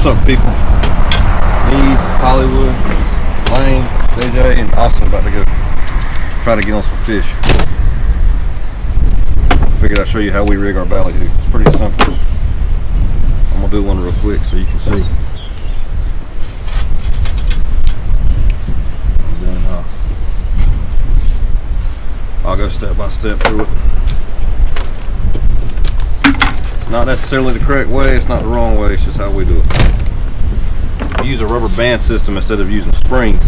up, people? Me, Hollywood, Lane, JJ, and Austin about to go try to get on some fish. Figured I'd show you how we rig our ballyhoo. It's pretty simple. I'm gonna do one real quick so you can see. And then I'll go step by step through it. It's not necessarily the correct way, it's not the wrong way, it's just how we do it. Use a rubber band system instead of using springs,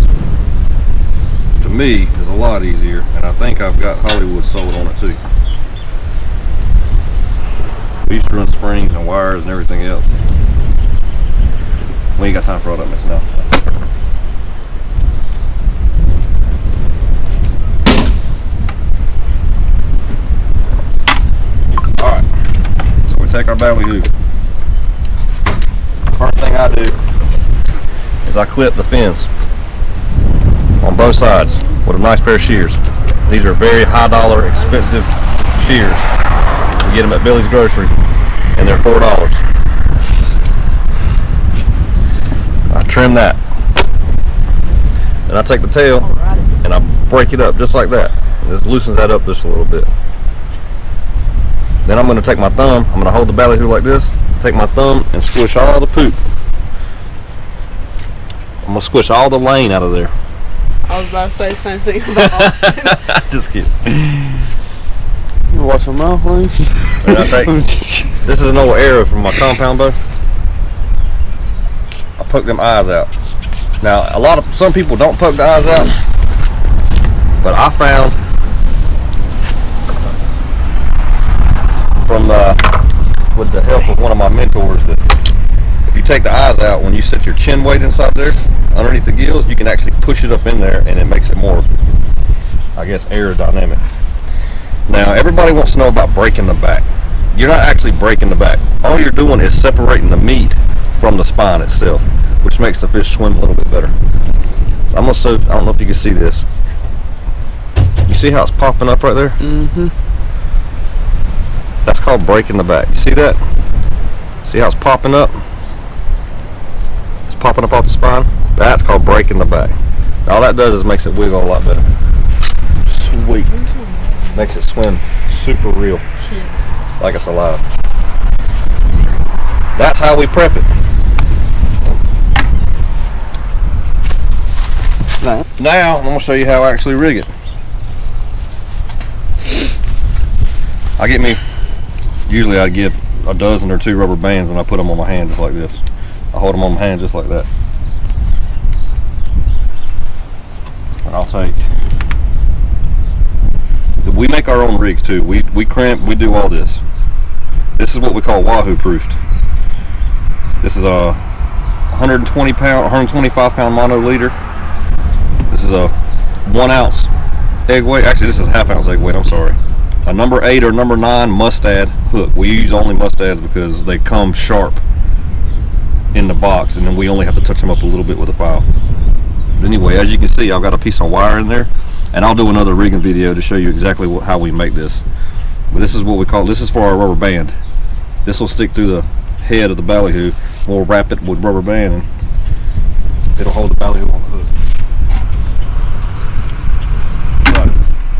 to me, is a lot easier, and I think I've got Hollywood sold on it too. We used to run springs and wires and everything else. We ain't got time for all that mess now. Alright, so we take our ballyhoo. First thing I do is I clip the fins on both sides with a nice pair of shears. These are very high dollar, expensive shears. You get them at Billy's Grocery, and they're $4. I trim that. Then I take the tail and I break it up just like that. And this loosens that up just a little bit. Then I'm going to take my thumb, I'm going to hold the ballyhoo like this, take my thumb and squish all the poop. I'm going to squish all the lane out of there. I was about to say the same thing about Austin. Just kidding. You watch my mouth, Lane? This is an old arrow from my compound bow. I poke them eyes out. Now, some people don't poke the eyes out, but I found with the help of one of my mentors that if you take the eyes out, when you set your chin weight inside there, underneath the gills, you can actually push it up in there and it makes it more, I guess, aerodynamic. Now, everybody wants to know about breaking the back. You're not actually breaking the back. All you're doing is separating the meat from the spine itself, which makes the fish swim a little bit better. So I'm gonna show, I don't know if you can see this. You see how it's popping up right there? Mm-hmm. That's called breaking the back. You see that? See how it's popping up? It's popping up off the spine. That's called breaking the back. All that does is makes it wiggle a lot better. Sweet. Makes it swim super real, like it's alive. That's how we prep it. Now I'm going to show you how I actually rig it. Usually I get a dozen or two rubber bands and I put them on my hand just like this. I hold them on my hand just like that. And I'll take, we make our own rigs too. We crimp, we do all this. This is what we call wahoo proofed. This is a 120 pound, 125 pound mono leader. This is a 1 ounce egg weight. Actually, this is a half ounce egg weight, I'm sorry. A number 8 or number 9 mustad hook. We use only mustads because they come sharp in the box, and then we only have to touch them up a little bit with a file. But anyway, as you can see, I've got a piece of wire in there, and I'll do another rigging video to show you exactly how we make this. But this is what we call, this is for our rubber band. This will stick through the head of the ballyhoo. We'll wrap it with rubber band and it'll hold the ballyhoo on the hook.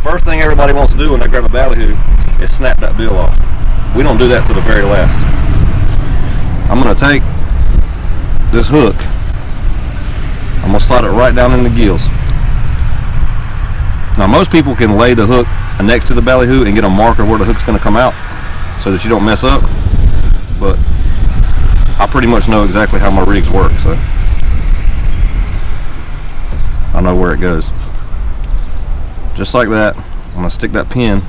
First thing everybody wants to do when they grab a ballyhoo is snap that bill off. We don't do that to the very last. I'm going to take this hook, I'm going to slide it right down in the gills. Now most people can lay the hook next to the ballyhoo and get a marker where the hook's going to come out so that you don't mess up, but I pretty much know exactly how my rigs work, so I know where it goes. Just like that, I'm going to stick that pin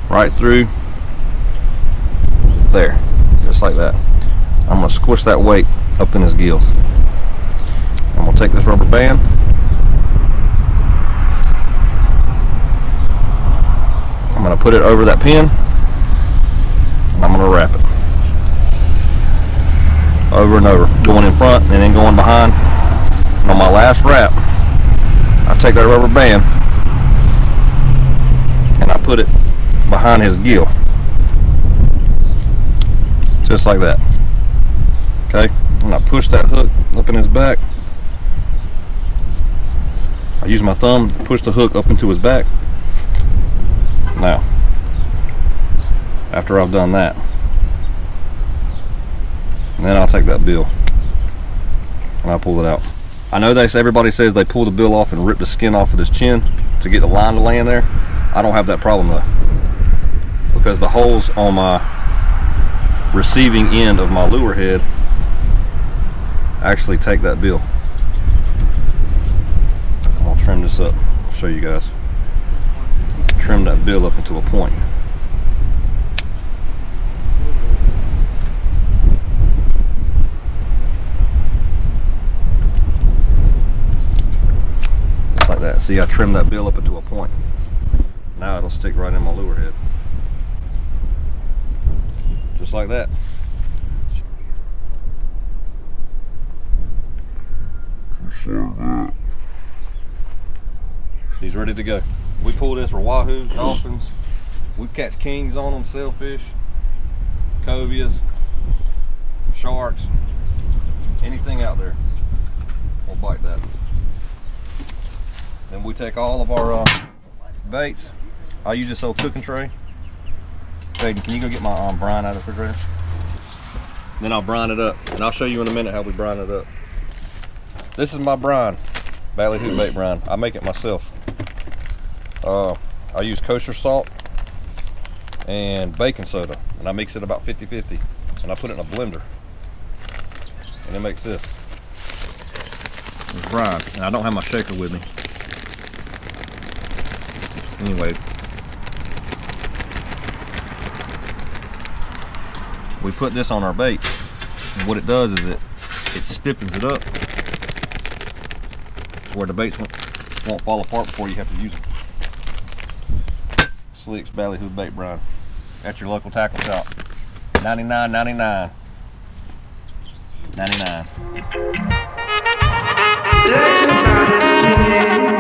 right through there, just like that. I'm going to squish that weight up in his gills. I'm going to take this rubber band, I'm going to put it over that pin, and I'm going to wrap it over and over, going in front and then going behind. And on my last wrap, I take that rubber band and I put it behind his gill, just like that. Okay, I'm and I push that hook up in his back. I use my thumb to push the hook up into his back. Now, after I've done that, and then I'll take that bill and I'll pull it out. I know everybody says they pull the bill off and rip the skin off of his chin to get the line to lay in there. I don't have that problem though, because the holes on my receiving end of my lure head actually take that bill. I'll trim this up, show you guys. Trim that bill up into a point. Just like that. See, I trimmed that bill up into a point. Now it'll stick right in my lure head. Just like that. He's ready to go. We pull this for wahoo, dolphins. We catch kings on them, sailfish, covias, sharks, anything out there. We'll bite that. Then we take all of our baits. I use this old cooking tray. Jaden, can you go get my brine out of the refrigerator? Then I'll brine it up, and I'll show you in a minute how we brine it up. This is my brine, ballyhoo bait brine. I make it myself. I use kosher salt and baking soda, and I mix it about 50-50, and I put it in a blender, and it makes this. It's brine, and I don't have my shaker with me. Anyway, we put this on our bait, and what it does is it stiffens it up to where the baits won't fall apart before you have to use them. Slick's ballyhoo bait brine at your local tackle shop. $99.99. $99. Let your body swing it.